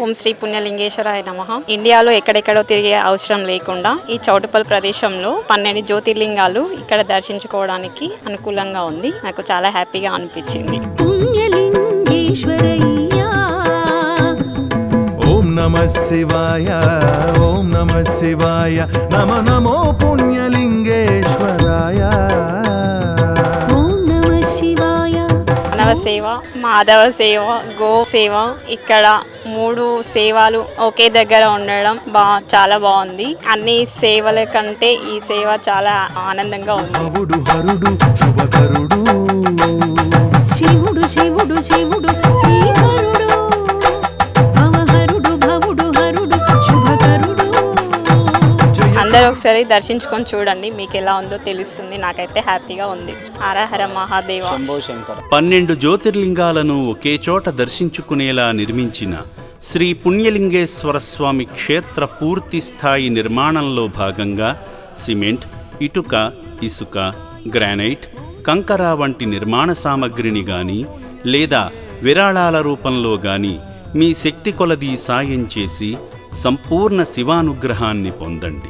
ఓం శ్రీ పుణ్యలింగేశ్వరాయ నమః. ఇండియాలో ఎక్కడెక్కడో తిరిగే అవసరం లేకుండా ఈ చౌటుప్పల్ ప్రదేశంలో 12 జ్యోతిర్లింగాలు ఇక్కడ దర్శించుకోవడానికి అనుకూలంగా ఉంది. నాకు చాలా హ్యాపీగా అనిపించింది. ఓం నమః శివాయ, ఓం నమః శివాయ, నమో నమో పుణ్యలింగేశ్వరాయ. మానవ సేవ, మాధవ సేవ, గో సేవ, ఇక్కడ 3 సేవలు ఒకే దగ్గర ఉండడం చాలా బాగుంది. అన్ని సేవల కంటే ఈ సేవ చాలా ఆనందంగా ఉంది. శివుడు శివుడు శివుడు శ్రీహరుడు, భవహరుడు భవుడు హరుడు శుభకరుడు. అందరూ ఒకసారి దర్శించుకొని చూడండి, మీకు ఎలా ఉందో తెలుస్తుంది. నాకైతే హ్యాపీగా ఉంది. హర హర మహాదేవ. 12 జ్యోతిర్లింగాలను ఒకే చోట దర్శించుకునేలా నిర్మించిన శ్రీ పుణ్యలింగేశ్వర స్వామి క్షేత్ర పూర్తి స్థాయి నిర్మాణంలో భాగంగా సిమెంట్, ఇటుక, ఇసుక, గ్రానైట్, కంకర వంటి నిర్మాణ సామగ్రిని గాని లేదా విరాళాల రూపంలో గాని మీ శక్తి కొలది సాయం చేసి సంపూర్ణ శివానుగ్రహాన్ని పొందండి.